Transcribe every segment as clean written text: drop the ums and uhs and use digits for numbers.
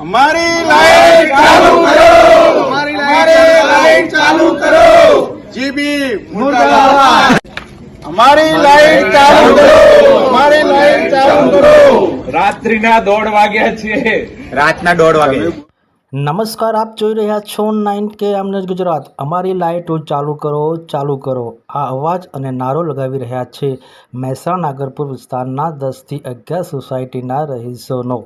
हमारी लाइट चालू करो, हमारी लाइट चालू करो, जीबी मुर्दाबाद। हमारी लाइट चालू करो, हमारी लाइट चालू करो। રાત્રિના 1:30 વાગ્યા છે, રાતના 1:30 વાગે। નમસ્કાર, આપ જોઈ રહ્યા છો 9K ન્યૂઝ ગુજરાત। અમારી લાઇટો ચાલુ કરો, ચાલુ કરો, આ અવાજ અને નારો લગાવી રહ્યા છે મહેસાણા નાગરપુર વિસ્તારના 10 થી 11 સોસાયટીના રહીશોનો।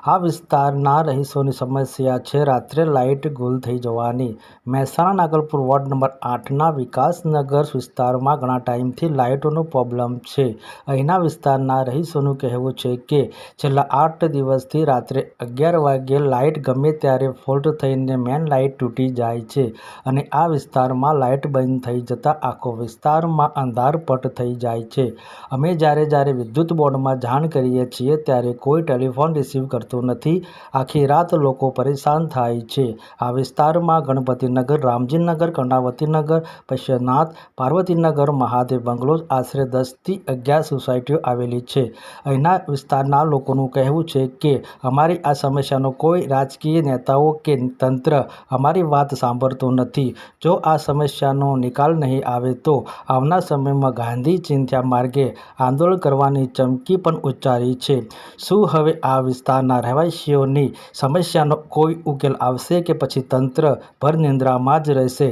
આ વિસ્તારના રહીશોની સમસ્યા છે રાત્રે લાઇટ ગુલ થઈ જવાની। મહેસાણા નાગરપુર વોર્ડ નંબર 8ના વિકાસનગર વિસ્તારમાં ઘણા ટાઈમથી લાઇટોનો પ્રોબ્લેમ છે। અહીંના વિસ્તારના રહીશોનું કહેવું છે કે છેલ્લા 8 દિવસથી રાત્રે 11 વાગ્યે લાઇટ ગમે ત્યારે ફોલ્ટ થઈને મેન લાઇટ તૂટી જાય છે અને આ વિસ્તારમાં લાઇટ બંધ થઈ જતાં આખો વિસ્તારમાં અંધારપટ થઈ જાય છે। અમે જ્યારે વિદ્યુત બોર્ડમાં જાણ કરીએ છીએ ત્યારે કોઈ ટેલિફોન રિસીવ કરતું નથી। આખી રાત લોકો પરેશાન થાય છે। આ વિસ્તારમાં ગણપતિનગર, રામજીનગર, કર્ણાવતીનગર, પશ્યનાથ, પાર્વતીનગર, મહાદેવ બંગલોઝ આશરે 10 થી 11 સોસાયટીઓ આવેલી છે। અહીંના વિસ્તારના લોકોનું કહેવું છે કે અમારી આ સમસ્યાનો કોઈ રાજકીય નેતાઓ કે તંત્ર અમારી વાત સાંભળતું નથી। જો આ સમસ્યાનો નિકાલ નહીં આવે તો આવનાર સમયમાં ગાંધી ચિંધ્યા માર્ગે આંદોલન કરવાની ચમકી પણ ઉચ્ચારી છે। શું હવે આ વિસ્તારના રહેવાસીઓની સમસ્યાનો કોઈ ઉકેલ આવશે કે પછી તંત્ર ભર નિંદ્રામાં જ રહેશે?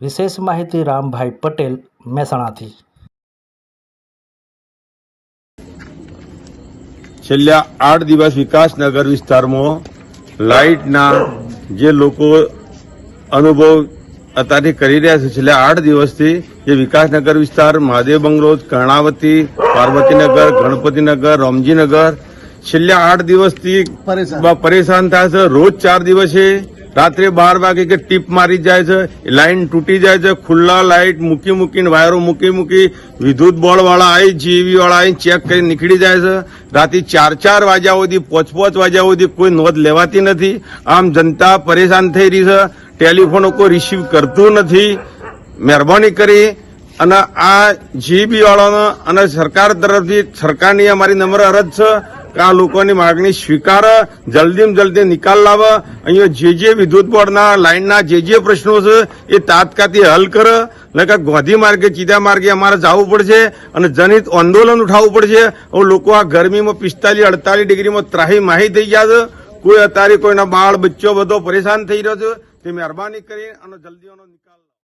વિશેષ માહિતી રામભાઈ પટેલ, મહેસાણાથી। છેલ્લા 8 દિવસ વિકાસનગર વિસ્તારમાં લાઇટના જે લોકો અનુભવ અત્યારે કરી રહ્યા છે, છેલ્લા 8 દિવસથી જે વિકાસનગર વિસ્તાર, મહાદેવ બંગલોઝ, કર્ણાવતી, પાર્વતીનગર, ગણપતિનગર, રામજીનગર છેલ્લા 8 દિવસથી પરેશાન થાય છે। રોજ 4 દિવસે રાત્રે 12 વાગે કે ટીપ મારી જાય છે, લાઇન તૂટી જાય છે। ખુલ્લા લાઇટ મૂકીને વાયરો મૂકી વિદ્યુત બોર્ડ વાળા આવી, જીવી વાળા આવી ચેક કરી નીકળી જાય છે। રાતે 4 વાગ્યા સુધી, 5 વાગ્યા સુધી કોઈ નોંધ લેવાતી નથી। આમ જનતા પરેશાન થઈ રહી છે। ટેલિફોનો કોઈ રિસીવ કરતું નથી। મહેરબાની કરી અને આ જીબી વાળાનો અને સરકાર તરફથી સરકારની અમારી નમ્ર અરજ છે કે આ લોકોની માગણી સ્વીકારે, જલ્દીમાં જલ્દી નિકાલ લાવે। અહીંયા જે વિદ્યુત બોર્ડના લાઇનના જે પ્રશ્નો છે એ તાત્કાલિક હલ કરે। એટલે ગોધી માર્ગે, ચીધા માર્ગે અમારે જવું પડશે અને જનહિત આંદોલન ઉઠાવવું પડશે। હવે લોકો આ ગરમીમાં 45-48 ડિગ્રીમાં ત્રાહી માહી થઈ ગયા છે। કોઈ અત્યારે કોઈના બાળ બચ્ચો બધો પરેશાન થઈ રહ્યો છે। તે મહેરબાની કરી અને જલ્દીનો નિકાલ